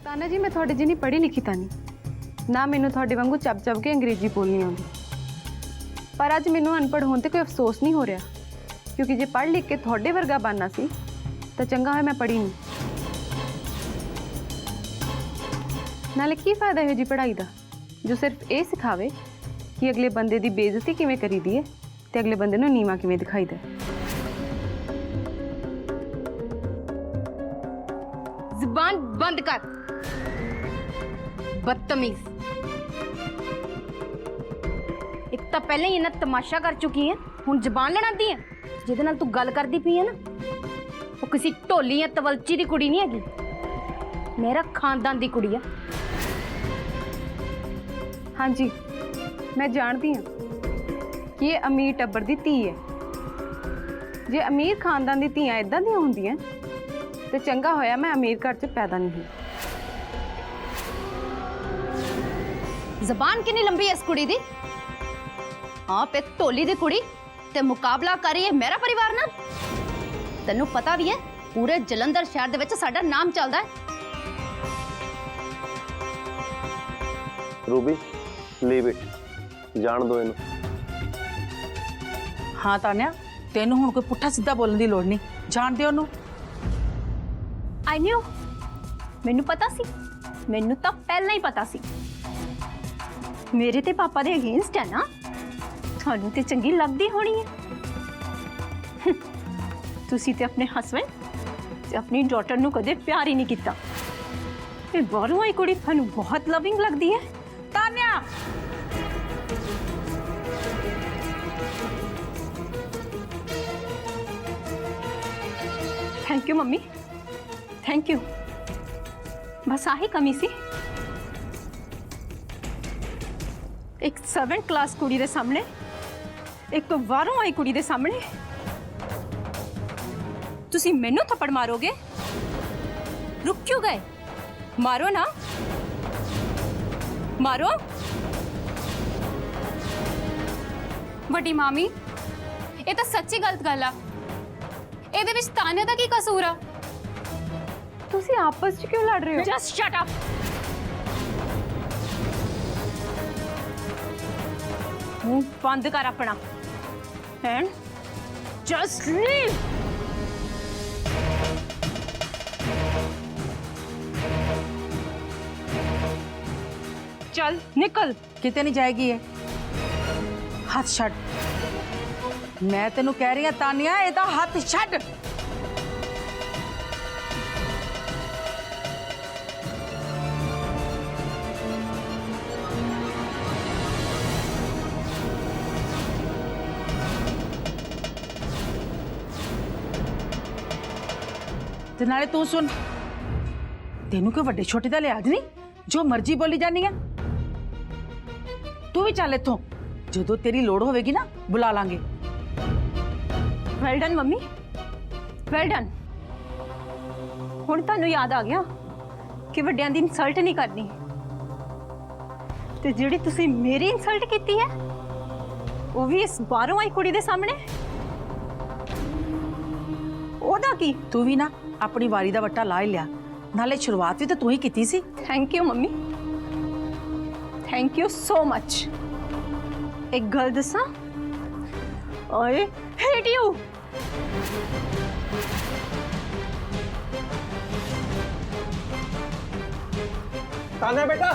ताना जी मैं थोड़े जिनी पढ़ी लिखी तानी ना मैनू थोड़े वांगू चब चब के अंग्रेजी बोलनी आती, पर अज मैनू अनपढ़ होने ते कोई अफसोस नहीं हो रहा, क्योंकि जे पढ़ लिख के थोड़े वर्गा बनना सी तो चंगा है मैं पढ़ी नहीं। नाले की फायदा है जी पढ़ाई का जो सिर्फ ये सिखावे कि अगले बंदे की बेइज्जती किवें करी दी है ते अगले बंदे नू नीवा किवें दिखाई दे। जुबान बंद कर बदतमीज। एक तो पहले ही इन्ना तमाशा कर चुकी है, हुण जबान लड़ाती है। जिहदे नाल तू गल करदी पई है ना वो किसी ढोली या तवलची दी कुड़ी नहीं हैगी, मेरा खानदान दी कुड़ी है। हाँ जी मैं जानती हूँ कि ये अमीर टब्बर दी धी है। जे अमीर खानदान दी धियां इदां दी होंदियां ते चंगा होया मैं अमीर घर च पैदा नहीं हुई। जबान कितनी लंबी है इस कुड़ी दी। आप एक ढोली दी कुड़ी ते मुकाबला कर रही है मेरा परिवार नाल। तैनू पता भी है पूरे जलंधर शहर दे विच साडा नाम चलदा है। रूबी लीव इट, जान दो इनू। हाँ तान्या तेनू हुण कोई पुट्ठा सीधा बोलने की लोड़ नहीं, जान दे ओनू। आई न्यू, मैनू पता सी, मैनू तो पहला ही पता सी मेरे ते पापा दे अगेंस्ट है ना। थानू ते चंगी लगदी होनी है। तुसी ते अपने हसबैंड ते अपनी डॉटर नू कदे प्यार ही नहीं किया। ते बाहरों आई कुड़ी थानू बहुत लविंग लगदी है। Tanya thank you mummy, thank you. बस आही कमी सी, एक 7th क्लास कुड़ी दे सामने, एक बाहरों आई कुड़ी दे सामने तुसी मैनू थप्पड़ मारोगे। रुक क्यों गए? मारो ना, मारो। वड्डी मामी ये तो सच्ची गलत गल आ। ਇਹਦੇ ਵਿੱਚ ਤਾਨੇ ਦਾ ਕੀ ਕਸੂਰ ਆ? तुसी आपस च क्यों लड़ रहे हो? Just shut up. मुंह बंद कर अपना एंड जस्ट लीव। चल निकल। किते नहीं जाएगी ये, हाथ छड़। मैं तेनू कह रही हूं तान्या एदा हाथ छड़। ते नाले तू सुन, तेनू कोई वड्डे छोटे दा लिहाज नहीं, जो मर्जी बोली जानी है। तू भी चल इत्थों, जदों तेरी लोड़ होवेगी ना बुला लांगे। Well done mummy, well done. हुण तुहानू याद आ गया कि वड्डियां दी इंसल्ट नहीं करनी। ते जिहड़ी तुसी मेरी इंसल्ट कीती है वो भी इस बाहरों आई कुड़ी दे सामने, ओदा की? तू भी ना अपनी वारी दा वट्टा ला ही लिया, नाले शुरुआत भी तो तू ही की सी। Thank you mummy, thank you so much. एक गल दसा, आई हेट यू। तान्या बेटा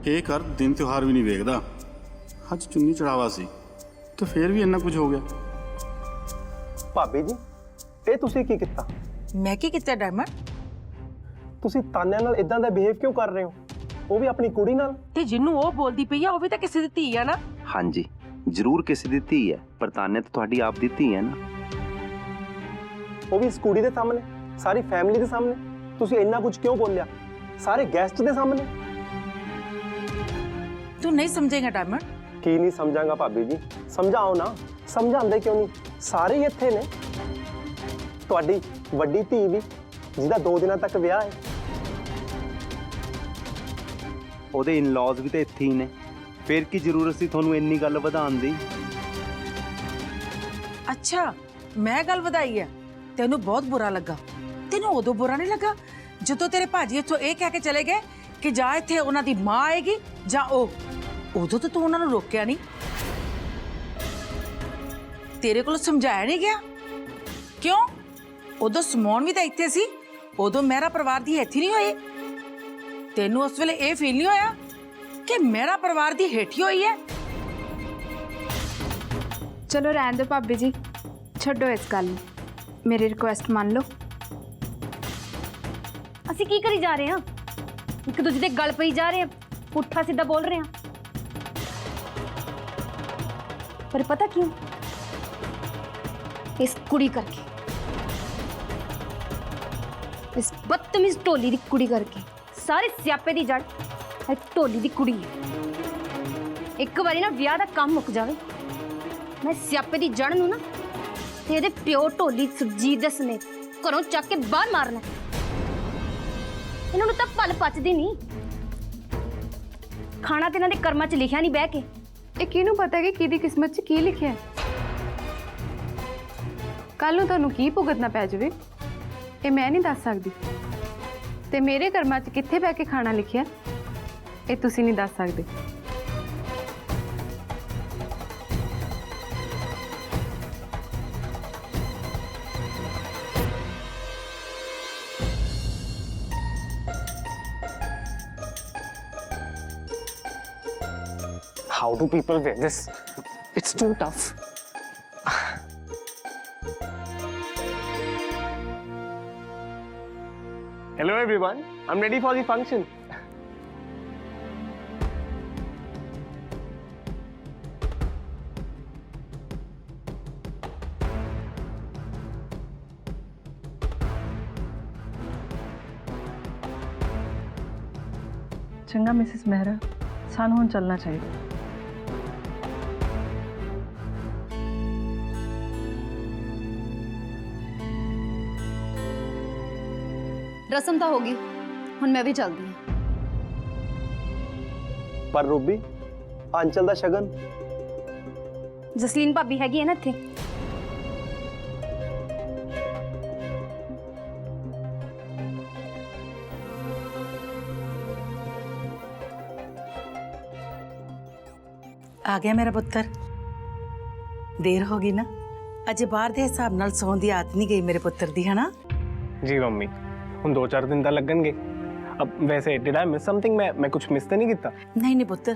ਇਹ ਕਰ ਦਿਨ ਤਿਉਹਾਰ ਵੀ ਨਹੀਂ ਵੇਖਦਾ। ਅੱਜ ਚੁੰਨੀ ਚੜਾਵਾ ਸੀ ਤੇ ਫੇਰ ਵੀ ਇੰਨਾ ਕੁਝ ਹੋ ਗਿਆ। ਭਾਬੀ ਜੀ ਇਹ ਤੁਸੀਂ ਕੀ ਕੀਤਾ? मैं की कितना डायमंड? ਤੁਸੀਂ ਤਾਨਿਆ ਨਾਲ ਇਦਾਂ ਦਾ ਬਿਹੇਵ ਕਿਉਂ ਕਰ ਰਹੇ ਹੋ? ਉਹ ਵੀ ਆਪਣੀ ਕੁੜੀ ਨਾਲ। ते जिन्नू वो बोलदी पई आ वो भी तो किसी दी धी है ना। ਹਾਂਜੀ ਜ਼ਰੂਰ ਕਿਸੇ ਦੀ ਧੀ ਹੈ, ਪਰ ਤਾਨੇ ਤਾਂ ਤੁਹਾਡੀ ਆਪ ਦੀ ਧੀ ਹੈ ਨਾ। ਉਹ ਵੀ ਇਸ ਕੁੜੀ ਦੇ ਸਾਹਮਣੇ, ਸਾਰੀ ਫੈਮਿਲੀ ਦੇ ਸਾਹਮਣੇ ਤੁਸੀਂ ਇੰਨਾ ਕੁਝ ਕਿਉਂ ਬੋਲਿਆ? ਸਾਰੇ ਗੈਸਟ ਦੇ ਸਾਹਮਣੇ। तू नहीं समझेगा डायमंड। ਕੀ ਨਹੀਂ ਸਮਝਾਂਗਾ ਭਾਬੀ ਜੀ? ਸਮਝਾਓ ਨਾ। ਸਮਝਾਉਂਦੇ ਕਿਉਂ ਨਹੀਂ? ਸਾਰੇ ਹੀ ਇੱਥੇ ਨੇ। ਤੁਹਾਡੀ ਵੱਡੀ ਧੀ ਵੀ ਜਿਹਦਾ 2 ਦਿਨਾਂ ਤੱਕ ਵਿਆਹ ਹੈ। ਉਹਦੇ ਇਨ-ਲॉज ਵੀ ਤਾਂ ਇੱਥੇ ਹੀ ਨੇ, ਫਿਰ ਕੀ ਜ਼ਰੂਰਤ ਸੀ ਤੁਹਾਨੂੰ ਇੰਨੀ ਗੱਲ ਵਧਾਉਣ ਦੀ? अच्छा मैं गल वधाई है, तेनू बहुत बुरा लगा। तेनू उदों बुरा नहीं लगा ਜਦੋਂ ਤੇਰੇ ਭਾਜੀ ਇੱਥੋਂ ਇਹ ਕਹਿ ਕੇ ਚਲੇ ਗਏ ਕਿ ਜਾਂ ਇੱਥੇ ਉਹਨਾਂ ਦੀ ਮਾਂ ਆਏਗੀ ਜਾਂ ਉਹ, ਉਦੋਂ ਤਾਂ ਤੂੰ ਉਹਨਾਂ ਨੂੰ ਰੋਕਿਆ ਨਹੀਂ। ਤੇਰੇ ਕੋਲ ਸਮਝਾਇਆ ਨਹੀਂ ਗਿਆ ਕਿਉਂ? ਉਦੋਂ ਸਮੌਣ ਵੀ ਤਾਂ ਇੱਥੇ ਸੀ, ਉਦੋਂ ਮੇਰਾ ਪਰਿਵਾਰ ਦੀ ਹੇਠੀ ਨਹੀਂ ਹੋਈ। ਤੈਨੂੰ ਉਸ ਵੇਲੇ ਇਹ ਫੀਲ ਨਹੀਂ ਹੋਇਆ ਕਿ ਮੇਰਾ ਪਰਿਵਾਰ ਦੀ ਹੇਠੀ ਹੋਈ ਹੈ? ਚਲੋ ਰਹਿਣ ਦਿਓ ਭਾਬੀ ਜੀ, ਛੱਡੋ ਇਸ ਗੱਲ ਨੂੰ, ਮੇਰੀ ਰਿਕੁਐਸਟ ਮੰਨ ਲਓ। ਅਸੀਂ ਕੀ ਕਰੀ ਜਾ ਰਹੇ ਹਾਂ? ਇੱਕ ਦੂਜੇ ਦੇ ਗਲ ਪਈ ਜਾ ਰਹੇ ਹਾਂ, ਪੁੱਠਾ ਸਿੱਧਾ ਬੋਲ ਰਹੇ ਹਾਂ। ਪਰ ਪਤਾ ਕਿਉਂ? ਇਸ ਕੁੜੀ ਕਰਕੇ, ਇਸ ਬਦਤਮੀਜ਼ ਢੋਲੀ ਦੀ ਕੁੜੀ ਕਰਕੇ। ਸਾਰੇ ਸਿਆਪੇ ਦੀ ਜੜ ਇਹ ਢੋਲੀ ਦੀ ਕੁੜੀ ਹੈ। ਇੱਕ ਵਾਰੀ ਨਾ ਵਿਆਹ ਦਾ ਕੰਮ ਮੁੱਕ ਜਾਵੇ, ਮੈਂ ਸਿਆਪੇ ਦੀ ਜੜ ਨੂੰ ਨਾ ਤੇ ਇਹਦੇ ਪਿਓ ਢੋਲੀ ਸੁਰਜੀਤ ਦੇ ਸਮੇਤ ਘਰੋਂ ਚੱਕ ਕੇ ਬਾਹਰ ਮਾਰਨਾ। ਇਹਨਾਂ ਨੂੰ ਤਾਂ ਪਲ ਪਚਦੀ ਨਹੀਂ। ਖਾਣਾ ਤੇ ਇਹਨਾਂ ਦੇ ਕਰਮਾਂ 'ਚ ਲਿਖਿਆ ਨਹੀਂ ਬਹਿ ਕੇ। ਇਹ ਕਿਹਨੂੰ ਪਤਾ ਕਿ ਕਿਹਦੀ ਕਿਸਮਤ 'ਚ ਕੀ ਲਿਖਿਆ ਹੈ? ਕੱਲ ਨੂੰ ਤੁਹਾਨੂੰ ਕੀ ਭੁਗਤਣਾ ਪੈ ਜਾਵੇ ਇਹ ਮੈਂ ਨਹੀਂ ਦੱਸ ਸਕਦੀ, ਤੇ ਮੇਰੇ ਕਰਮਾਂ 'ਚ ਕਿੱਥੇ ਬਹਿ ਕੇ ਖਾਣਾ ਲਿਖਿਆ ਇਹ ਤੁਸੀਂ ਨਹੀਂ ਦੱਸ ਸਕਦੇ। How do people wear this? It's too tough. Hello everyone, I'm ready for the function. ਚੰਗਾ ਮਿਸਿਸ ਮਹਿਰਾ, ਸਾਨੂੰ ਹੁਣ ਚੱਲਣਾ ਚਾਹੀਦਾ। ਰਸਮ ਤਾਂ ਹੋ ਗਈ, ਹੁਣ ਮੈਂ ਵੀ ਚੱਲਦੀ ਹਾਂ। ਪਰ ਰੂਬੀ, ਆਂਚਲ ਦਾ ਸ਼ਗਨ। ਜਸਲੀਨ ਭਾਬੀ ਹੈਗੀ ਹੈ ਨਾ ਇੱਥੇ। ਆ ਗਿਆ ਮੇਰਾ ਪੁੱਤਰ। ਦੇਰ ਹੋ ਗਈ ਨਾ, ਅਜੇ ਬਾਹਰ ਦੇ ਹਿਸਾਬ ਨਾਲ ਸੌਣ ਦੀ ਆਦਤ ਨਹੀਂ ਗਈ ਮੇਰੇ ਪੁੱਤਰ ਦੀ, ਹੈ ਨਾ? जी मम्मी, ਹੁਣ 2-4 ਦਿਨ ਤਾਂ ਲੱਗਣਗੇ। अब वैसे डिड आई मिस समथिंग? मैं कुछ मिस तो नहीं ਕੀਤਾ? ਨਹੀਂ ਨਹੀਂ ਪੁੱਤ,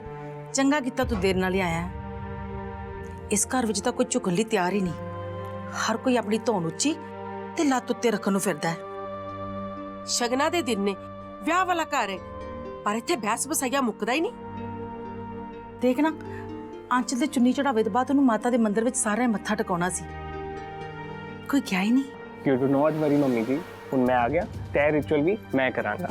ਚੰਗਾ ਕੀਤਾ ਤੂੰ ਦੇਰ ਨਾਲ ਹੀ ਆਇਆ ਹੈ। ਇਸ ਘਰ ਵਿੱਚ ਤਾਂ ਕੋਈ ਝੁਕਣ ਲਈ ਤਿਆਰ ਹੀ ਨਹੀਂ। ਹਰ ਕੋਈ ਆਪਣੀ ਧੌਣ ਉੱਚੀ ਤੇ ਲੱਤ ਉੱਤੇ ਰੱਖਣ ਨੂੰ ਫਿਰਦਾ ਹੈ। ਸ਼ਗਨਾਂ ਦੇ ਦਿਨ ਨੇ, ਵਿਆਹ ਵਾਲਾ ਘਰ ਹੈ, ਪਰ ਇੱਥੇ ਬਹਿਸ ਬਸਾਈਆ ਮੁੱਕਦਾ ਹੀ ਨਹੀਂ। ਦੇਖ ਨਾ, ਆਂਚਲ ਦੇ ਚੁੰਨੀ ਚੜਾਵੇ ਤੋਂ ਬਾਅਦ ਉਹਨੂੰ ਮਾਤਾ ਦੇ ਮੰਦਿਰ ਵਿੱਚ ਸਾਰਿਆਂ ਮੱਥਾ ਟਿਕਾਉਣਾ ਸੀ, ਕੋਈ ਗਿਆ ਹੀ ਨਹੀਂ। You do not worry mummy ਜੀ, ਹੁਣ ਮੈਂ ਆ ਗਿਆ ਤੇ ਇਹ ਰਿਚੁਅਲ ਵੀ ਮੈਂ ਕਰਾਂਗਾ।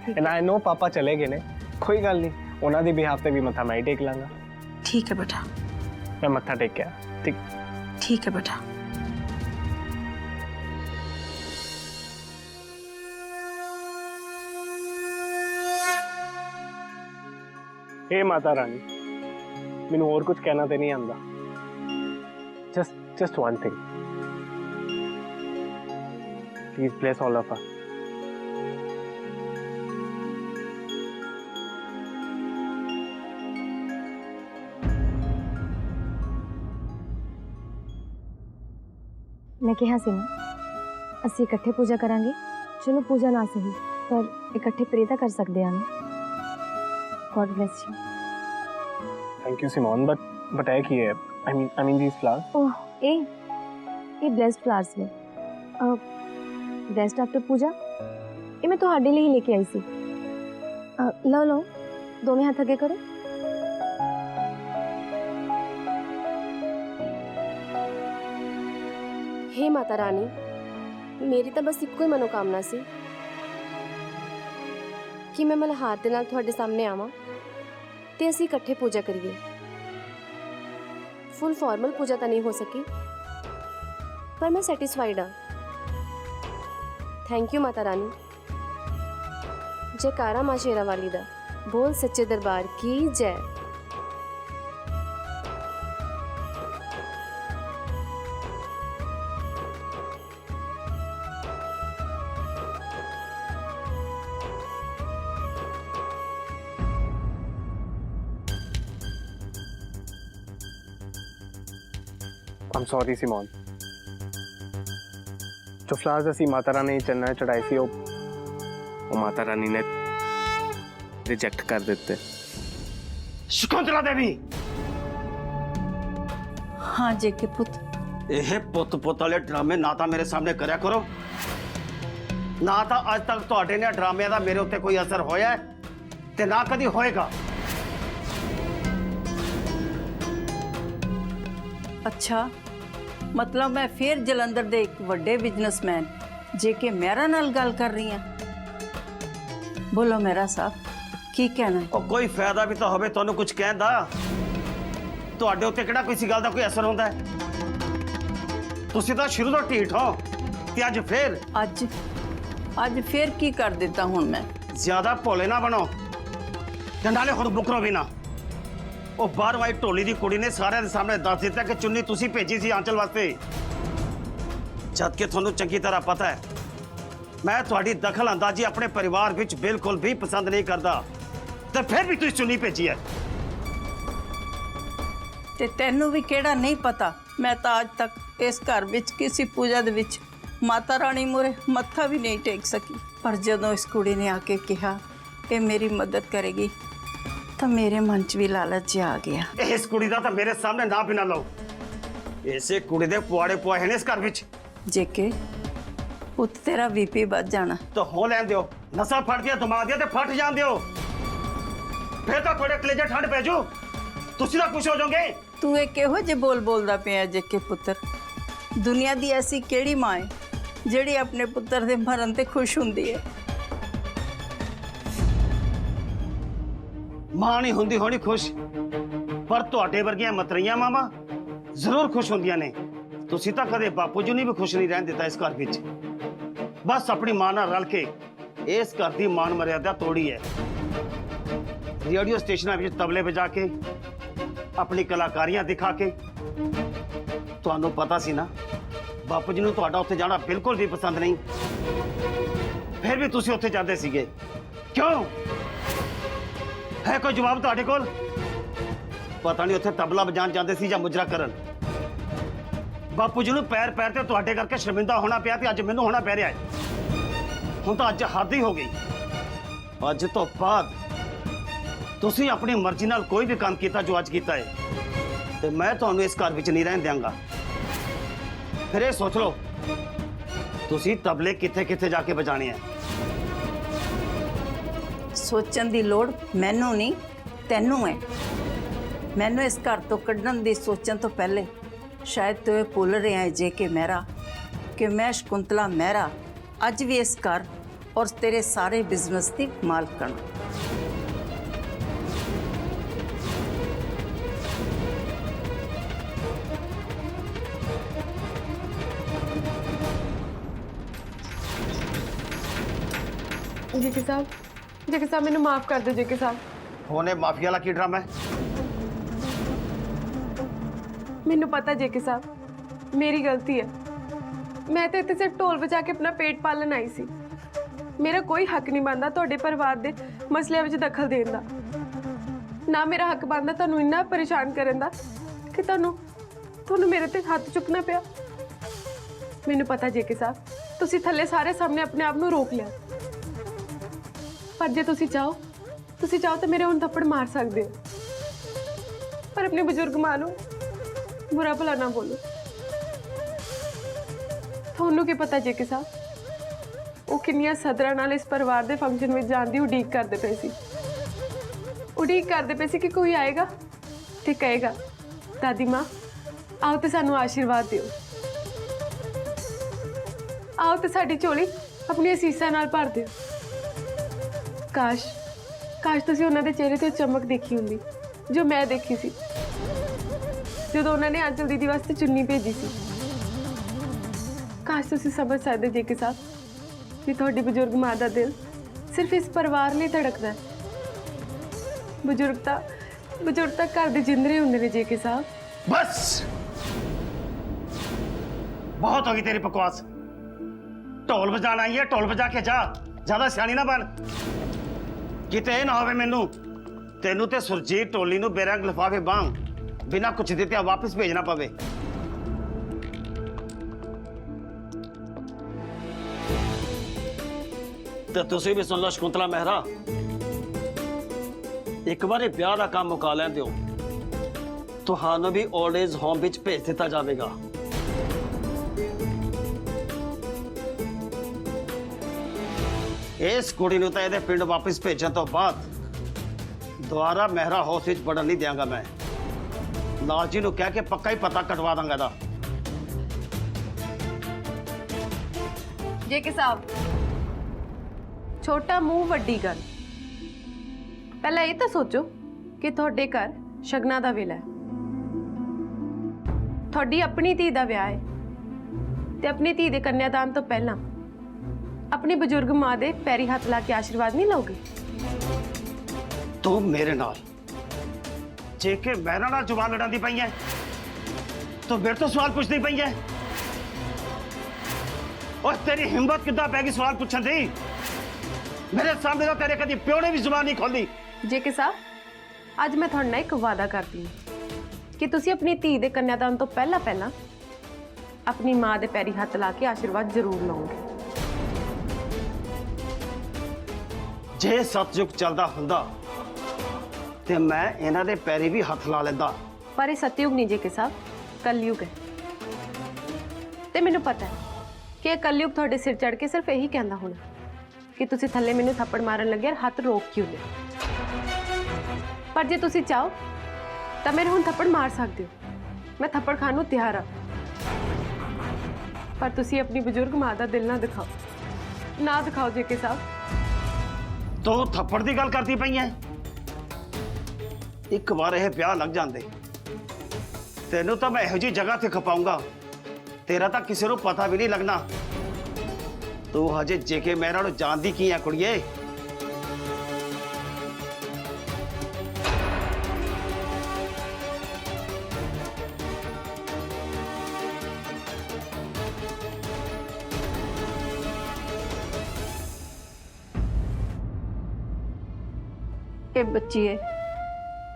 ਐਂਡ ਆਈ ਨੋ ਪਾਪਾ ਚਲੇ ਗਏ ਨੇ, ਕੋਈ ਗੱਲ ਨਹੀਂ, ਉਹਨਾਂ ਦੀ ਬਿਹਾਫ ਤੇ ਵੀ ਮੱਥਾ ਮੈਂ ਹੀ ਟੇਕ ਲਾਂਗਾ। ਠੀਕ ਹੈ ਬੇਟਾ, ਮੈਂ ਮੱਥਾ ਟੇਕਿਆ। ਠੀਕ ਠੀਕ ਹੈ ਬੇਟਾ। हे ਮਾਤਾ ਰਾਣੀ, ਮੈਨੂੰ ਹੋਰ ਕੁਝ ਕਹਿਣਾ ਤੇ ਨਹੀਂ ਆਉਂਦਾ। just one thing, please bless all of us. ਮੈਂ ਕਿਹਾ ਸੀ ਨਾ, ਅਸੀਂ ਇਕੱਠੇ ਪੂਜਾ ਕਰਾਂਗੇ। ਚਲੋ ਪੂਜਾ ਨਾ ਸਹੀ, ਪਰ ਇਕੱਠੇ ਪ੍ਰੇ ਤਾਂ ਕਰ ਸਕਦੇ ਹਾਂ ਨਾ। God bless you. Thank you Simon, but है की है? I mean these flowers. ओह, ਇਹ ਬਲੈਸਡ ਫਲਾਵਰਸ ਨੇ। ਬਲੈਸਡ ਆਫਟਰ ਪੂਜਾ। ਇਹ ਮੈਂ ਤੁਹਾਡੇ ਲਈ ਲੈ ਕੇ ਆਈ ਸੀ। ਲਓ ਲਓ, ਦੋਵੇਂ ਹੱਥ ਅੱਗੇ ਕਰੋ। हे माता रानी, मेरी तो बस इक्को ही मनोकामना सी कि मैं मल्हार दे नाल तुहाडे सामने आवां ते असीं इकट्ठे पूजा करिए। फुल फॉर्मल पूजा तो नहीं हो सकी, पर मैं सैटिस्फाइड हाँ। Thank you Mata Rani. जयकारा मां शेरा वाली दा, बोल सच्चे दरबार की जय। ਆਮ ਸੌਰੀ ਸਿਮੋਨ। ਜੋ ਫਲਾਵਰਸ ਅਸੀਂ ਮਾਤਾ ਰਾਣੀ ਚੰਨਾ ਚੜਾਈ ਸੀ ਉਹ ਮਾਤਾ ਰਾਣੀ ਨੇ ਰਿਜੈਕਟ ਕਰ ਦਿੱਤੇ। ਸ਼ਕੁੰਤਲਾ ਦੇਵੀ, हाँ जे के पुत, ਇਹ ਪੁੱਤ ਵਾਲੇ ਡਰਾਮੇ ਨਾ ਤਾਂ ਮੇਰੇ ਸਾਹਮਣੇ ਕਰਿਆ ਕਰੋ, ਨਾ ਤਾਂ ਅੱਜ ਤੱਕ ਤੁਹਾਡੇ ਨੇ ਡਰਾਮਿਆਂ ਦਾ ਮੇਰੇ ਉੱਤੇ ਕੋਈ ਅਸਰ ਹੋਇਆ ਹੈ, ਤੇ ਨਾ ਕਦੀ ਹੋਏਗਾ। अच्छा मतलब मैं फिर जलंधर दे एक वड्डे बिजनेसमैन जे के मेरा नाल गल कर रही हैं। बोलो मेरा साहब की कहना है? ਉਹ ਕੋਈ ਫਾਇਦਾ ਵੀ ਤਾਂ ਹੋਵੇ ਤੁਹਾਨੂੰ ਕੁਝ ਕਹਿਣ ਦਾ। ਤੁਹਾਡੇ ਉੱਤੇ ਕਿਹੜਾ ਕਿਸੇ ਗੱਲ ਦਾ ਕੋਈ ਅਸਰ ਹੁੰਦਾ ਹੈ? ਤੁਸੀਂ ਤਾਂ ਸ਼ੁਰੂ ਤੋਂ ਢੀਠ ਹੋ ਤੇ ਅੱਜ ਫੇਰ ਅੱਜ फिर की कर देता हूं मैं? ਜ਼ਿਆਦਾ ਭੋਲੇ ਨਾ ਬਣੋ ਤੇ ਨਾਲੇ ਹੁਣ ਬੁਕਰੋ ਵੀ ਨਾ। ਉਹ ਬਾਹਰ ਵਾਲੀ ਢੋਲੀ ਦੀ ਕੁੜੀ ਨੇ ਸਾਰਿਆਂ ਦੇ ਸਾਹਮਣੇ ਦੱਸ ਦਿੱਤਾ ਕਿ ਚੁੰਨੀ ਤੁਸੀਂ ਭੇਜੀ ਸੀ ਆਂਚਲ ਵਾਸਤੇ, ਜਦ ਕਿ ਤੁਹਾਨੂੰ ਚੰਗੀ ਤਰ੍ਹਾਂ ਪਤਾ ਹੈ ਮੈਂ ਤੁਹਾਡੀ ਦਖਲ ਅੰਦਾਜ਼ੀ ਆਪਣੇ ਪਰਿਵਾਰ ਵਿੱਚ ਬਿਲਕੁਲ ਵੀ ਪਸੰਦ ਨਹੀਂ ਕਰਦਾ, ਤੇ ਫਿਰ ਵੀ ਤੁਸੀਂ ਚੁੰਨੀ ਭੇਜੀ ਹੈ। ਤੇ ਤੈਨੂੰ ਵੀ ਕਿਹੜਾ ਨਹੀਂ ਪਤਾ, ਮੈਂ ਤਾਂ ਅੱਜ ਤੱਕ ਇਸ ਘਰ ਵਿੱਚ ਕਿਸੇ ਪੂਜਾ ਦੇ ਵਿੱਚ ਮਾਤਾ ਰਾਣੀ ਮੂਹਰੇ ਮੱਥਾ ਵੀ ਨਹੀਂ ਟੇਕ ਸਕੀ। ਪਰ ਜਦੋਂ ਇਸ ਕੁੜੀ ਨੇ ਆ ਕੇ ਕਿਹਾ ਕਿ ਮੇਰੀ ਮਦਦ ਕਰੇਗੀ ਤਾਂ ਮੇਰੇ ਮਨ 'ਚ ਵੀ ਲਾਲਚ ਜਿਹਾ ਆ ਗਿਆ। ਇਸ ਕੁੜੀ ਦਾ ਤਾਂ ਮੇਰੇ ਸਾਹਮਣੇ ਨਾ ਵੀ ਨਾ ਲਓ। ਇਸੇ ਕੁੜੀ ਦੇ ਪੁਆੜੇ ਪੁਆਏ ਨੇ ਇਸ ਘਰ ਵਿੱਚ। ਜੇ ਕਿ ਪੁੱਤ ਤੇਰਾ ਵੀਪੀ ਵੱਧ ਜਾਣਾ ਤਾਂ ਹੋ ਲੈਣ ਦਿਓ, ਨਸਾਂ ਫਟ ਗਿਆ ਦਿਮਾਗ ਦੀਆਂ ਤੇ ਫਟ ਜਾਣ ਦਿਓ, ਫਿਰ ਤਾਂ ਤੁਹਾਡੇ ਕਲੇਜੇ ਠੰਡ ਪੈ ਜੂ, ਤੁਸੀਂ ਤਾਂ ਖੁਸ਼ ਹੋ ਜਾਓਗੇ। ਤੂੰ ਇਹ ਕਿਹੋ ਜਿਹੇ ਬੋਲ ਬੋਲਦਾ ਪਿਆ ਜੇ ਕਿ ਪੁੱਤਰ? ਦੁਨੀਆ ਦੀ ਐਸੀ ਕਿਹੜੀ ਮਾਂ ਹੈ ਜਿਹੜੀ ਆਪਣੇ ਪੁੱਤਰ ਦੇ ਮਰਨ ਤੇ ਖੁਸ਼ ਹੁੰਦੀ ਹੈ? ਮਾਂ ਨਹੀਂ ਹੁੰਦੀ ਹੋਣੀ ਖੁਸ਼, ਪਰ ਤੁਹਾਡੇ ਵਰਗੀਆਂ ਮਤਰਈਆਂ ਮਾਵਾਂ ਜ਼ਰੂਰ ਖੁਸ਼ ਹੁੰਦੀਆਂ ਨੇ। ਤੁਸੀਂ ਤਾਂ ਕਦੇ ਬਾਪੂ ਜੀ ਨੂੰ ਵੀ ਖੁਸ਼ ਨਹੀਂ ਰਹਿਣ ਦਿੱਤਾ ਇਸ ਘਰ ਵਿੱਚ। ਬਸ ਆਪਣੀ ਮਾਂ ਨਾਲ ਰਲ ਕੇ ਇਸ ਘਰ ਦੀ ਮਾਨ ਮਰਿਆਦਾ ਤੋੜੀ ਹੈ। ਰੇਡੀਓ ਸਟੇਸ਼ਨਾਂ ਵਿੱਚ ਤਬਲੇ ਵਜਾ ਕੇ, ਆਪਣੀ ਕਲਾਕਾਰੀਆਂ ਦਿਖਾ ਕੇ। ਤੁਹਾਨੂੰ ਪਤਾ ਸੀ ਨਾ ਬਾਪੂ ਜੀ ਨੂੰ ਤੁਹਾਡਾ ਉੱਥੇ ਜਾਣਾ ਬਿਲਕੁਲ ਵੀ ਪਸੰਦ ਨਹੀਂ, ਫਿਰ ਵੀ ਤੁਸੀਂ ਉੱਥੇ ਜਾਂਦੇ ਸੀਗੇ। ਕਿਉਂ? ਹੈ ਕੋਈ ਜਵਾਬ ਤੁਹਾਡੇ ਕੋਲ? ਪਤਾ ਨਹੀਂ ਉੱਥੇ ਤਬਲਾ ਵਜਾਣ ਜਾਂਦੇ ਸੀ ਜਾਂ ਮੁਜਰਾ ਕਰਨ। ਬਾਪੂ ਜੀ ਨੂੰ ਪੈਰ ਪੈਰ ਤੇ ਤੁਹਾਡੇ ਕਰਕੇ ਸ਼ਰਮਿੰਦਾ ਹੋਣਾ ਪਿਆ ਤੇ ਅੱਜ ਮੈਨੂੰ ਹੋਣਾ ਪੈ ਰਿਹਾ ਹੈ। ਹੁਣ ਤਾਂ ਅੱਜ ਹੱਦ ਹੀ ਹੋ ਗਈ। ਅੱਜ ਤੋਂ ਬਾਅਦ ਤੁਸੀਂ ਆਪਣੀ ਮਰਜ਼ੀ ਨਾਲ ਕੋਈ ਵੀ ਕੰਮ ਕੀਤਾ ਜੋ ਅੱਜ ਕੀਤਾ ਹੈ, ਤੇ ਮੈਂ ਤੁਹਾਨੂੰ ਇਸ ਘਰ ਵਿੱਚ ਨਹੀਂ ਰਹਿਣ ਦਿਆਂਗਾ। ਫਿਰ ਇਹ ਸੋਚ ਲਓ ਤੁਸੀਂ ਤਬਲੇ ਕਿੱਥੇ ਕਿੱਥੇ ਜਾ ਕੇ ਵਜਾਣੇ ਆ। ਸੋਚਣ ਦੀ ਲੋੜ ਮੈਨੂੰ ਨਹੀਂ, ਤੈਨੂੰ ਹੈ। ਮੈਨੂੰ ਇਸ ਘਰ ਤੋਂ ਕੱਢਣ ਦੀ ਸੋਚਣ ਤੋਂ ਪਹਿਲੇ ਸ਼ਾਇਦ ਤੂੰ ਇਹ ਭੁੱਲ ਰਿਹਾ ਹੈ ਜੇ ਕਿ ਮੈਂ ਸ਼ਕੁੰਤਲਾ ਮਹਿਰਾ ਅੱਜ ਵੀ ਇਸ ਘਰ ਔਰ ਤੇਰੇ ਸਾਰੇ ਬਿਜ਼ਨਸ ਦੀ ਮਾਲਕਣ। ਜੇਕੇ ਸਾਹਿਬ ਮੈਨੂੰ ਮਾਫ ਕਰ ਦਿਓ ਜੇਕੇ ਸਾਹਿਬ। ਹੋਣੇ ਮਾਫੀਆ ਵਾਲਾ ਕੀ ਡਰਾਮਾ ਹੈ? ਮੈਨੂੰ ਪਤਾ ਜੇਕੇ ਸਾਹਿਬ ਮੇਰੀ ਗਲਤੀ ਹੈ। ਮੈਂ ਤਾਂ ਇੱਥੇ ਸਿਰਫ ਢੋਲ ਵਜਾ ਕੇ ਆਪਣਾ ਪੇਟ ਪਾਲਣ ਆਈ ਸੀ। ਮੇਰਾ ਕੋਈ ਹੱਕ ਨਹੀਂ ਬਣਦਾ ਤੁਹਾਡੇ ਪਰਿਵਾਰ ਦੇ ਮਸਲਿਆਂ ਵਿੱਚ ਦਖਲ ਦੇਣ ਦਾ। ਨਾ ਮੇਰਾ ਹੱਕ ਬਣਦਾ ਤੁਹਾਨੂੰ ਇੰਨਾ ਪਰੇਸ਼ਾਨ ਕਰਨ ਦਾ ਕਿ ਤੁਹਾਨੂੰ ਮੇਰੇ ਤੇ ਹੱਥ ਚੁੱਕਣਾ ਪਿਆ। ਮੈਨੂੰ ਪਤਾ ਜੇਕੇ ਸਾਹਿਬ ਤੁਸੀਂ ਥੱਲੇ ਸਾਰੇ ਸਾਹਮਣੇ ਆਪਣੇ ਆਪ ਨੂੰ ਰੋਕ ਲਿਆ, ਪਰ ਜੇ ਤੁਸੀਂ ਚਾਹੋ ਤਾਂ ਮੇਰੇ ਹੁਣ ਥੱਪੜ ਮਾਰ ਸਕਦੇ ਹੋ। ਪਰ ਆਪਣੇ ਬਜ਼ੁਰਗ ਮਾਂ ਨੂੰ बुरा भला ना बोलो। ਤੁਹਾਨੂੰ ਕੀ ਪਤਾ ਜੇਕੇ ਸਾਹਿਬ ਉਹ ਕਿੰਨੀਆਂ ਸਦਰਾਂ ਨਾਲ ਇਸ ਪਰਿਵਾਰ ਦੇ ਫੰਕਸ਼ਨ ਵਿੱਚ ਜਾਣ ਦੀ ਉਡੀਕ ਕਰਦੇ ਪਏ ਸੀ ਕਿ ਕੋਈ ਆਏਗਾ ਤੇ ਕਹੇਗਾ ਦਾਦੀ ਮਾਂ ਆਓ ਤੇ ਸਾਨੂੰ ਆਸ਼ੀਰਵਾਦ ਦਿਓ, ਆਓ ਤੇ ਸਾਡੀ ਝੋਲੀ ਆਪਣੀ ਅਸੀਸਾਂ ਨਾਲ ਭਰ ਦਿਓ। ਕਾਸ਼ ਤੁਸੀਂ ਉਹਨਾਂ ਦੇ ਚਿਹਰੇ ਤੇ ਚਮਕ ਦੇਖੀ ਹੁੰਦੀ ਜੋ ਮੈਂ ਦੇਖੀ ਸੀ ਜਦੋਂ ਉਹਨਾਂ ਨੇ ਆਂਚਲ ਦੀਦੀ ਵਾਸਤੇ ਚੁੰਨੀ ਭੇਜੀ ਸੀ। ਕਾਸ਼ ਤੁਸੀਂ ਸਮਝ ਸਕਦੇ ਜੇਕੇ ਸਾਹਿਬ ਕਿ ਤੁਹਾਡੀ ਬਜ਼ੁਰਗ ਮਾਂ ਦਾ ਦਿਲ ਸਿਰਫ ਇਸ ਪਰਿਵਾਰ ਲਈ ਧੜਕਦਾ ਹੈ। ਬਜ਼ੁਰਗ ਤਾਂ ਘਰ ਦੇ ਜਿੰਦਰੇ ਹੁੰਦੇ ਨੇ ਜੇਕੇ ਸਾਹਿਬ। ਬਸ ਬਹੁਤ ਹੋ ਗਈ ਤੇਰੀ ਬਕਵਾਸ। ਢੋਲ ਵਜਾਣਾ ਆਈ ਹੈ, ਢੋਲ ਵਜਾ ਕੇ ਜਾ, ਜ਼ਿਆਦਾ ਸਿਆਣੀ ਨਾ ਬਣ। ਕਿਤੇ ਇਹ ਨਾ ਹੋਵੇ ਤੈਨੂੰ ਤੇ ਸੁਰਜੀਤ ਢੋਲੀ ਨੂੰ ਬੇਰੰਗ ਲਿਫਾਫੇ ਬਾਂਗ ਬਿਨਾਂ ਕੁਛ ਦਿੱਤਿਆਂ ਵਾਪਸ ਭੇਜਣਾ ਪਵੇ। ਤੇ ਤੁਸੀਂ ਵੀ ਸੁਣ ਲਓ ਸ਼ਕੁੰਤਲਾ ਮਹਿਰਾ, ਇੱਕ ਵਾਰੀ ਵਿਆਹ ਦਾ ਕੰਮ ਮੁਕਾ ਲੈਣ ਦਿਓ, ਤੁਹਾਨੂੰ ਵੀ 올ਡ ਏਜ ਹੋਮ ਵਿੱਚ ਭੇਜ ਦਿੱਤਾ ਜਾਵੇਗਾ। ਇਸ ਕੁੜੀ ਨੂੰ ਤਾਂ ਇਹਦੇ ਪਿੰਡ ਵਾਪਸ ਭੇਜਣ ਤੋਂ ਬਾਅਦ ਦੁਬਾਰਾ ਮਹਿਰਾ ਹਾਊਸ ਵਿੱਚ ਵੜਨ ਨਹੀਂ ਦਿਆਂਗਾ ਮੈਂ। ਲਾਲ ਜੀ ਨੂੰ ਕਹਿ ਕੇ ਪੱਕਾ ਹੀ ਪਤਾ ਕਟਵਾ ਦਾਂਗਾ ਇਹਦਾ। ਜੇਕੇ ਸਾਹਿਬ, ਛੋਟਾ ਮੂੰਹ ਵੱਡੀ ਗੱਲ। ਪਹਿਲਾਂ ਇਹ ਤਾਂ ਸੋਚੋ ਕਿ ਤੁਹਾਡੇ ਘਰ ਸ਼ਗਨਾਂ ਦਾ ਵੇਲਾ ਹੈ, ਤੁਹਾਡੀ ਆਪਣੀ ਧੀ ਦਾ ਵਿਆਹ ਹੈ ਤੇ ਆਪਣੀ ਧੀ ਦੇ ਕੰਨਿਆਦਾਨ ਤੋਂ ਪਹਿਲਾਂ ਆਪਣੀ ਬਜ਼ੁਰਗ ਮਾਂ ਦੇ ਪੈਰੀ ਹੱਥ ਲਾ ਕੇ ਆਸ਼ੀਰਵਾਦ ਨਹੀਂ ਲਓਗੇ? ਤੂੰ ਮੇਰੇ ਨਾਲ ਜੇ ਕਿ ਮਹਿਰਾ ਨਾਲ ਜਵਾਨ ਲੜਾਂਦੀ ਪਈ ਹੈ, ਤੂੰ ਮੇਰੇ ਤੋਂ ਸਵਾਲ ਪੁੱਛਦੀ ਪਈ ਹੈ। और तेरी हिम्मत कितना पैगी सवाल पूछन दी? मेरे सामने तो तेरे कदी प्यो ने भी जुबान नहीं खोली। ਜੇਕੇ ਸਾਹਿਬ, ਅੱਜ ਮੈਂ ਤੁਹਾਡੇ ਨਾਲ ਇੱਕ ਵਾਅਦਾ ਕਰਦੀ ਹਾਂ ਕਿ ਤੁਸੀਂ ਆਪਣੀ ਧੀ ਦੇ ਕੰਨਿਆਦਾਨ ਤੋਂ ਪਹਿਲਾਂ ਆਪਣੀ ਮਾਂ ਦੇ ਪੈਰੀ ਹੱਥ ਲਾ ਕੇ ਆਸ਼ੀਰਵਾਦ ਜ਼ਰੂਰ ਲਓਗੇ। ਜੇ ਸਤਜੁਗ ਚੱਲਦਾ ਹੁੰਦਾ ਤੇ ਮੈਂ ਇਹਨਾਂ ਦੇ ਪੈਰੀ ਵੀ ਹੱਥ ਲਾ ਲੈਂਦਾ। ਪਰ ਇਹ ਸਤਯੁਗ ਨਹੀਂ ਜੇਕੇ ਸਾਹਿਬ, ਕਲਯੁਗ ਹੈ ਤੇ ਮੈਨੂੰ ਪਤਾ ਹੈ ਕਿ ਇਹ ਕਲਯੁਗ ਤੁਹਾਡੇ ਸਿਰ ਚੜ ਕੇ ਸਿਰਫ ਇਹੀ ਕਹਿੰਦਾ ਹੋਣਾ ਕਿ ਤੁਸੀਂ ਥੱਲੇ ਮੈਨੂੰ ਥੱਪੜ ਮਾਰਨ ਲੱਗੇ ਔਰ ਹੱਥ ਰੋਕ ਕਿਉਂ ਲਿਆ। ਪਰ ਜੇ ਤੁਸੀਂ ਚਾਹੋ ਤਾਂ ਮੈਨੂੰ ਹੁਣ ਥੱਪੜ ਮਾਰ ਸਕਦੇ ਹੋ, ਮੈਂ ਥੱਪੜ ਖਾਣ ਨੂੰ ਤਿਆਰ ਹਾਂ। ਪਰ ਤੁਸੀਂ ਆਪਣੀ ਬਜ਼ੁਰਗ ਮਾਂ ਦਾ ਦਿਲ ਨਾ ਦਿਖਾਓ ਜੇਕੇ ਸਾਹਿਬ। ਤੂੰ ਥੱਪੜ ਦੀ ਗੱਲ ਕਰਦੀ ਪਈ ਐ? ਇੱਕ ਵਾਰ ਇਹ ਵਿਆਹ ਲੱਗ ਜਾਂਦੇ ਤੈਨੂੰ ਤਾਂ ਮੈਂ ਇਹੋ ਜਿਹੀ ਜਗ੍ਹਾ ਤੇ ਖਪਾਉਂਗਾ, ਤੇਰਾ ਤਾਂ ਕਿਸੇ ਨੂੰ ਪਤਾ ਵੀ ਨਹੀਂ ਲੱਗਣਾ। ਤੂੰ ਹਜੇ ਜੇਕੇ ਮਹਿਰਾ ਨੂੰ ਜਾਣਦੀ ਕੀ ਆ ਕੁੜੀਏ? ਇਹ ਬੱਚੀਏ,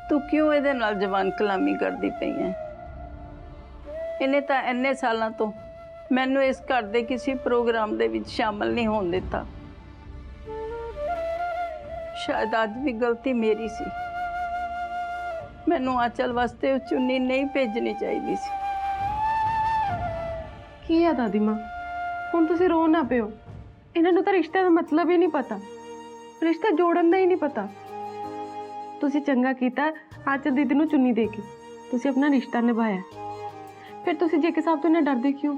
ਤੂੰ ਕਿਉਂ ਇਹਦੇ ਨਾਲ ਜ਼ਬਾਨ ਕਲਾਮੀ ਕਰਦੀ ਪਈ ਹੈ? ਇਹਨੇ ਤਾਂ ਇੰਨੇ ਸਾਲਾਂ ਤੋਂ ਮੈਨੂੰ ਇਸ ਘਰ ਦੇ ਕਿਸੇ ਪ੍ਰੋਗਰਾਮ ਦੇ ਵਿੱਚ ਸ਼ਾਮਲ ਨਹੀਂ ਹੋਣ ਦਿੱਤਾ। ਸ਼ਾਇਦ ਅੱਜ ਵੀ ਗਲਤੀ ਮੇਰੀ ਸੀ, ਮੈਨੂੰ ਆਂਚਲ ਵਾਸਤੇ ਉਹ ਚੁੰਨੀ ਨਹੀਂ ਭੇਜਣੀ ਚਾਹੀਦੀ ਸੀ। ਕੀ ਹੈ ਦਾਦੀ ਮਾਂ, ਹੁਣ ਤੁਸੀਂ ਰੋ ਨਾ ਪਿਓ। ਇਹਨਾਂ ਨੂੰ ਤਾਂ ਰਿਸ਼ਤੇ ਦਾ ਮਤਲਬ ਹੀ ਨਹੀਂ ਪਤਾ, ਰਿਸ਼ਤਾ ਜੋੜਨ ਦਾ ਹੀ ਨਹੀਂ ਪਤਾ। ਤੁਸੀਂ ਚੰਗਾ ਕੀਤਾ ਆਂਚਲ ਦੀਦੀ ਨੂੰ ਚੁੰਨੀ ਦੇ ਕੇ, ਤੁਸੀਂ ਆਪਣਾ ਰਿਸ਼ਤਾ ਨਿਭਾਇਆ। ਫਿਰ ਤੁਸੀਂ ਜੇਕੇ ਸਾਹਿਬ ਤੋਂ ਨਾ ਡਰਦੇ ਕਿਉਂ?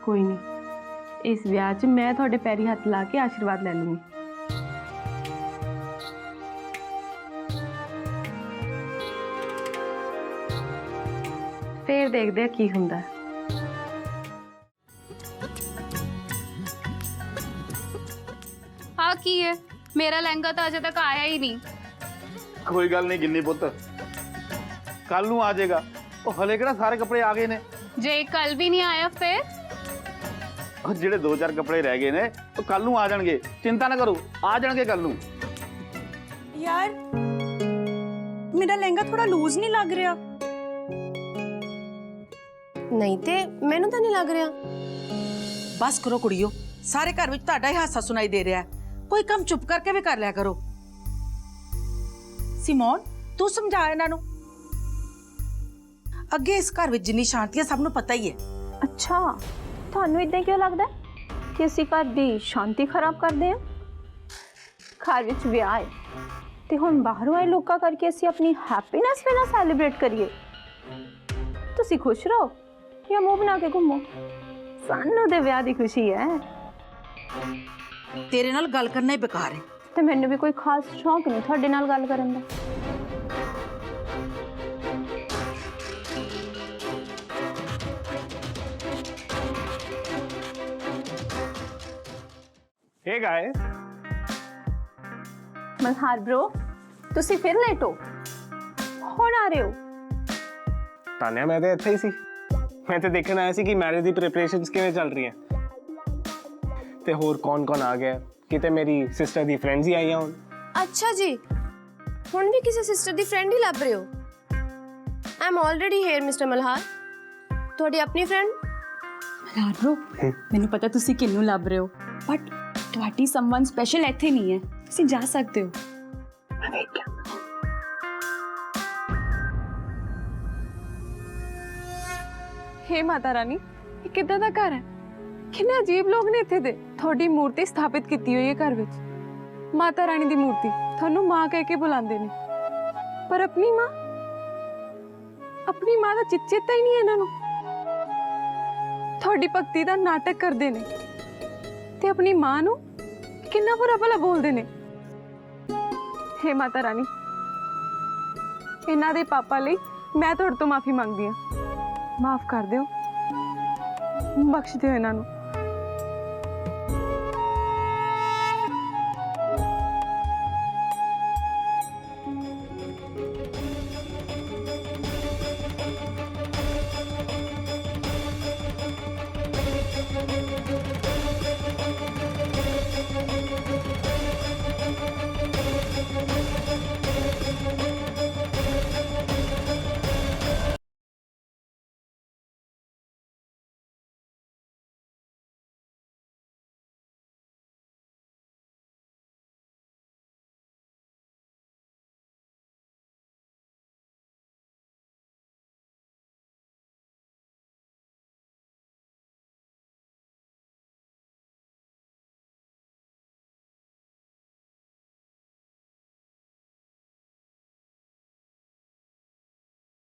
ਕੋਈ ਨਹੀਂ, ਇਸ ਵਿਆਹ 'ਚ ਮੈਂ ਤੁਹਾਡੇ ਪੈਰੀ ਹੱਥ ਲਾ ਕੇ ਆਸ਼ੀਰਵਾਦ ਲੈ ਲੂੰਗੀ। ਫਿਰ ਦੇਖਦੇ ਆ ਕੀ ਹੁੰਦਾ ਹੈ। हाँ की है, मेरा लहंगा तो अजे तक आया ही नहीं। ਕੋਈ ਗੱਲ ਨਹੀਂ ਗਿੰਨੀ ਪੁੱਤ, ਕੱਲ ਨੂੰ ਆ ਜਾਏਗਾ। ਉਹ ਹਲੇ ਕਿਹੜਾ ਸਾਰੇ ਕੱਪੜੇ ਆ ਗਏ ਨੇ? जे कल भी नहीं आया फिर? ਉਹ ਜਿਹੜੇ 2-4 ਕੱਪੜੇ ਰਹਿ ਗਏ ਨੇ ਉਹ ਕੱਲ ਨੂੰ ਆ ਜਾਣਗੇ, ਚਿੰਤਾ ਨਾ ਕਰੋ, ਆ ਜਾਣਗੇ ਕੱਲ ਨੂੰ। यार मेरा लहंगा थोड़ा लूज नहीं लग रहा? ਨਹੀਂ ਤੇ ਮੈਨੂੰ ਤਾਂ ਨਹੀਂ ਲੱਗ ਰਿਹਾ। ਬਸ ਕਰੋ ਕੁੜੀਓ, ਸਾਰੇ ਘਰ ਵਿੱਚ ਤੁਹਾਡਾ ਹੀ ਹਾਸਾ ਸੁਣਾਈ ਦੇ ਰਿਹਾ ਹੈ। ਕੋਈ ਕੰਮ ਚੁੱਪ ਕਰਕੇ ਵੀ ਕਰ ਲਿਆ ਕਰੋ। ਸਿਮੋਨ, ਤੂੰ ਸਮਝਾ ਇਹਨਾਂ ਨੂੰ। ਅੱਗੇ ਇਸ ਘਰ ਵਿੱਚ ਜਿੰਨੀ ਸ਼ਾਂਤੀ ਹੈ ਸਭ ਨੂੰ ਪਤਾ ਹੀ ਹੈ। अच्छा, ਤੁਹਾਨੂੰ ਇਦਾਂ ਕਿਉਂ ਲੱਗਦਾ ਕਿ ਅਸੀਂ ਘਰ ਦੀ ਸ਼ਾਂਤੀ ਖਰਾਬ ਕਰਦੇ ਹਾਂ? ਘਰ ਵਿੱਚ ਵਿਆਹ ਹੈ ਤੇ ਹੁਣ ਬਾਹਰੋਂ ਆਏ ਲੋਕਾਂ ਕਰਕੇ ਅਸੀਂ ਆਪਣੀ ਹੈਪੀਨੈਸ ਵੀ ਨਾ ਸੈਲੀਬ੍ਰੇਟ ਕਰੀਏ। ਤੁਸੀਂ ਖੁਸ਼ ਰਹੋ ਜਾਂ ਮੂੰਹ ਬਣਾ ਕੇ ਘੁੰਮੋ, ਸਾਨੂੰ ਤੇ ਵਿਆਹ ਦੀ ਖੁਸ਼ੀ ਹੈ। ਤੇਰੇ ਨਾਲ ਗੱਲ ਕਰਨਾ ਹੀ ਬੇਕਾਰ ਹੈ। ਤੇ ਮੈਨੂੰ ਵੀ ਕੋਈ ਖਾਸ ਸ਼ੌਕ ਨਹੀਂ ਤੁਹਾਡੇ ਨਾਲ ਗੱਲ ਕਰਨ ਦਾ। हे गाइस, ਮਲਹਾਰ ਬ్రో, ਤੁਸੀਂ ਫਿਰ ਲੇਟ ਹੋ? ਹੁਣ ਆ ਰਹੇ ਹੋ? ਤਾਨਿਆ ਮੈਂ ਤੇ ਇੱਥੇ ਹੀ ਸੀ। ਮੈਂ ਤੇ ਦੇਖਣ ਆਇਆ ਸੀ ਕਿ ਮੈਰਿਜ ਦੀ ਪ੍ਰੈਪਰੇਸ਼ਨਸ ਕਿਵੇਂ ਚੱਲ ਰਹੀਆਂ ਤੇ ਹੋਰ ਕੌਣ-ਕੌਣ ਆ ਗਿਆ। ਕਿਤੇ ਮੇਰੀ ਸਿਸਟਰ ਦੀ ਫਰੈਂਡਸ ਹੀ ਆਈਆਂ ਹੁਣ। ਅੱਛਾ ਜੀ, ਹੁਣ ਵੀ ਕਿਸੇ ਸਿਸਟਰ ਦੀ ਫਰੈਂਡ ਹੀ ਲੱਭ ਰਹੇ ਹੋ? I am already here mister Malhar, ਤੁਹਾਡੀ ਆਪਣੀ ਫਰੈਂਡ। ਮਲਹਾਰ ਬ్రో, ਮੈਨੂੰ ਪਤਾ ਤੁਸੀਂ ਕਿਹਨੂੰ ਲੱਭ ਰਹੇ ਹੋ, ਬਟ ਤੁਹਾਡੀ ਸਮਵਨ ਸਪੈਸ਼ਲ ਇੱਥੇ ਨਹੀਂ ਹੈ, ਤੁਸੀਂ ਜਾ ਸਕਦੇ ਹੋ। हे माता रानी, ये कितना दा घर है? किन्ने अजीब लोग ने इत्थे दे। थोड़ी मूर्ति स्थापित की हुई है घर विच। माता रानी दी मूर्ति थानू मां कह के बुलांदे ने, पर अपनी मां दा चेता ही नहीं है इन्हां नू। थोड़ी भक्ति दा नाटक करदे ने ते अपनी मां नू किन्ना बुरा भला बोलदे ने। हे माता रानी, इन्हां दे पापा लई मैं तुहाडे तो माफी मंगदी हां। माफ कर दियो, बख्श दियो इन्हां नू।